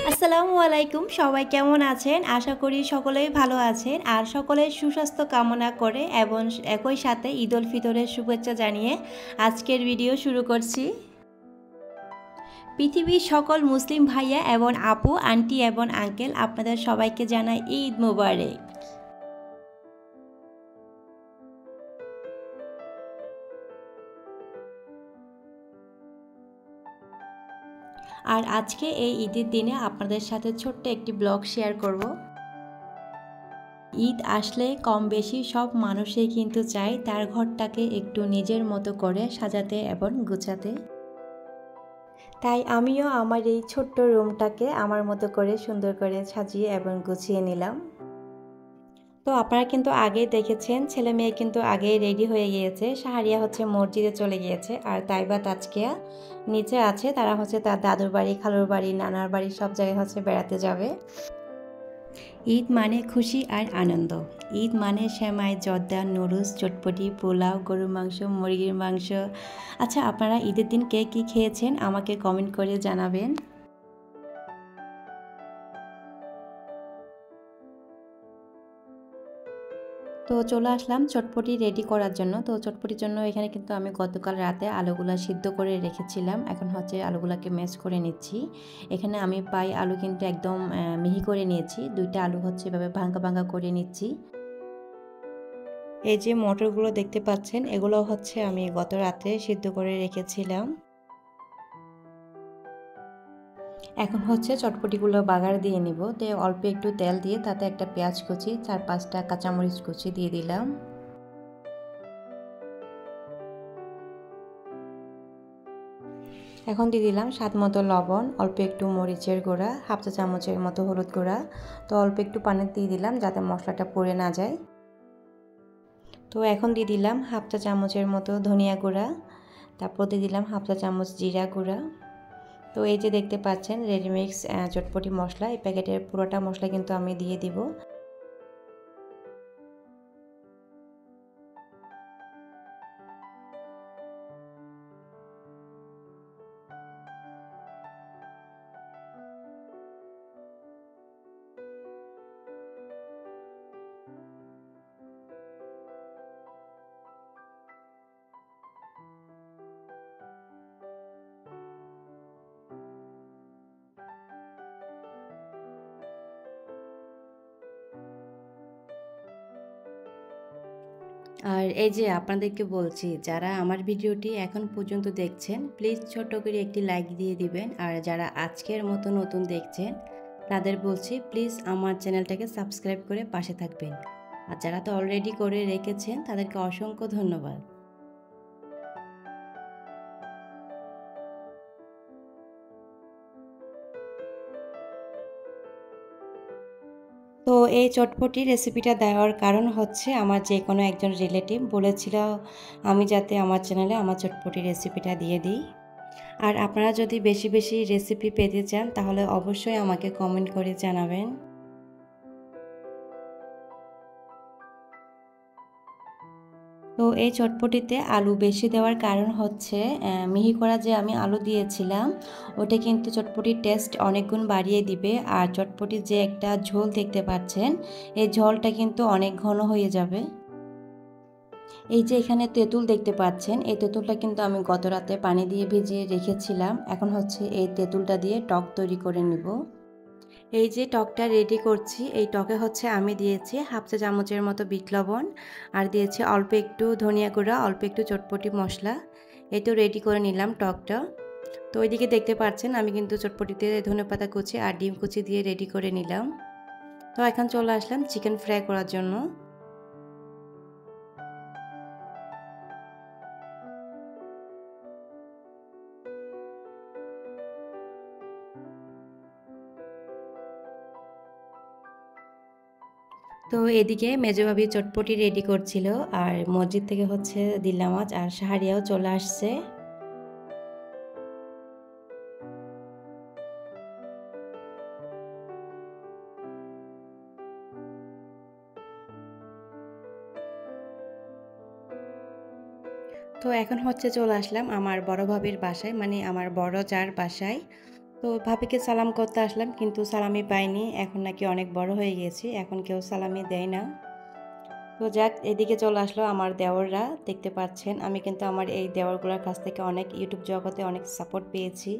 আসসালামু আলাইকুম, সবাই কেমন আছেন? আশা করি সকলেই ভালো আছেন আর সকলের সুস্বাস্থ্য কামনা করে এবং একই সাথে ঈদ উল ফিতরের শুভেচ্ছা জানিয়ে আজকের ভিডিও শুরু করছি। পৃথিবীর সকল মুসলিম ভাইয়া এবং আপু, আন্টি এবং আঙ্কেল আপনাদের সবাইকে জানাই ঈদ মোবারক। আর আজকে এই ঈদের দিনে আপনাদের সাথে ছোট্ট একটি ব্লগ শেয়ার করব। ঈদ আসলে কম বেশি সব মানুষই কিন্তু চায় তার ঘরটাকে একটু নিজের মতো করে সাজাতে এবং গুছাতে। তাই আমিও আমার এই ছোট্ট রুমটাকে আমার মতো করে সুন্দর করে সাজিয়ে এবং গুছিয়ে নিলাম। তো আপনারা কিন্তু আগেই দেখেছেন ছেলে মেয়ে কিন্তু আগেই রেডি হয়ে গিয়েছে। শাহরিয়া হচ্ছে মসজিদে চলে গিয়েছে আর তাইবা তাজকিয়া নিচে আছে, তারা হচ্ছে তার দাদুর বাড়ি, খালুর বাড়ি, নানার বাড়ি সব জায়গায় হচ্ছে বেড়াতে যাবে। ঈদ মানে খুশি আর আনন্দ। ঈদ মানে সেমাই, জর্দা, নুডলস, চটপটি, পোলাও, গরুর মাংস, মুরগির মাংস। আচ্ছা, আপনারা ঈদের দিন কে কী খেয়েছেন আমাকে কমেন্ট করে জানাবেন। তো চলে আসলাম চটপটি রেডি করার জন্য। তো চটপটির জন্য এখানে কিন্তু আমি গতকাল রাতে আলুগুলা সিদ্ধ করে রেখেছিলাম। এখন হচ্ছে আলুগুলাকে ম্যাশ করে নিচ্ছি। এখানে আমি পাই আলু কিন্তু একদম মিহি করে নিয়েছি। 2টা আলু হচ্ছে এভাবে ভাঙ্গা ভাঙ্গা করে নিচ্ছি। এই যে মটরগুলো দেখতে পাচ্ছেন, এগুলো হচ্ছে আমি গত রাতে সিদ্ধ করে রেখেছিলাম। এখন হচ্ছে চটপটিগুলো বাগার দিয়ে নিব। তো অল্প একটু তেল দিয়ে তাতে একটা পেঁয়াজ কুচি, 4-5টা কাঁচামরিচ কুচি দিয়ে দিলাম। এখন দিয়ে দিলাম স্বাদ মতো লবণ, অল্প একটু মরিচের গুঁড়া, 1/2 চা চামচের মতো হলুদ গুঁড়া। তো অল্প একটু পানি দিয়ে দিলাম যাতে মশলাটা পুড়ে না যায়। তো এখন দিয়ে দিলাম 1/2 চা চামচের মতো ধনিয়া গুঁড়া, তারপর দিয়ে দিলাম 1/2 চা চামচ জিরা গুঁড়া। তো এই যে দেখতে পাচ্ছেন রেডিমিক্স চটপটি মশলা, এই প্যাকেটের পুরোটা মশলা কিন্তু আমি দিয়ে দিব। আর এই যে আপনাদেরকে বলছি, যারা আমার ভিডিওটি এখন পর্যন্ত দেখছেন প্লিজ ছোট করে একটি লাইক দিয়ে দিবেন। আর যারা আজকের মতো নতুন দেখছেন তাদের বলছি প্লিজ আমার চ্যানেলটাকে সাবস্ক্রাইব করে পাশে থাকবেন। আর যারা তো অলরেডি করে রেখেছেন তাদেরকে অসংখ্য ধন্যবাদ। তো এই চটপটি রেসিপিটা দেওয়ার কারণ হচ্ছে আমার যে কোনো একজন রিলেটিভ বলেছিল আমি যাতে আমার চ্যানেলে আমার চটপটি রেসিপিটা দিয়ে দিই। আর আপনারা যদি বেশি বেশি রেসিপি পেতে চান তাহলে অবশ্যই আমাকে কমেন্ট করে জানাবেন। তো এই চটপটিতে আলু বেশি দেওয়ার কারণ হচ্ছে মিহি করা যে আমি আলু দিয়েছিলাম ওটা কিন্তু চটপটির টেস্ট অনেক গুণ বাড়িয়ে দিবে। আর চটপটির যে একটা ঝোল দেখতে পাচ্ছেন এই ঝোলটা কিন্তু অনেক ঘন হয়ে যাবে। এই যে এখানে তেঁতুল দেখতে পাচ্ছেন, এই তেঁতুলটা কিন্তু আমি গত রাতে পানি দিয়ে ভিজিয়ে রেখেছিলাম। এখন হচ্ছে এই তেঁতুলটা দিয়ে টক তৈরি করে নিব। এই যে টকটা রেডি করছি, এই টকে হচ্ছে আমি দিয়েছি 1/2 চা চামচের মতো বিট লবণ আর দিয়েছি অল্প একটু ধনিয়া গুঁড়া, অল্প একটু চটপটি মশলা। এই তো রেডি করে নিলাম টকটা। তো ওইদিকে দেখতে পাচ্ছেন আমি কিন্তু চটপটিতে ধনেপাতা কুচি আর ডিম কুচি দিয়ে রেডি করে নিলাম। তো এখন চলে আসলাম চিকেন ফ্রাই করার জন্য। তো এদিকে মেজো ভাবি চটপটি রেডি করছিল আর মসজিদ থেকে হচ্ছে দিল্লা মাছ আর শাহরিয়াও চলে আসছে। তো এখন হচ্ছে চলে আসলাম আমার বড় ভাবির বাসায়, মানে আমার বড় জার বাসায়। তো ভাবিকে সালাম করতে আসলাম, কিন্তু সালামি পাইনি। এখন নাকি অনেক বড় হয়ে গেছি, এখন কেউ সালামি দেয় না। তো যাক, এদিকে চলে আসলো আমার দেওররা। দেখতে পাচ্ছেন আমি কিন্তু আমার এই দেওরগুলোর কাছ থেকে অনেক ইউটিউব জগতে অনেক সাপোর্ট পেয়েছি।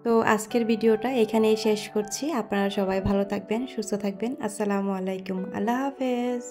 তো আজকের ভিডিওটা এখানেই শেষ করছি। আপনারা সবাই ভালো থাকবেন, সুস্থ থাকবেন। আসসালামু আলাইকুম। আল্লাহ হাফেজ।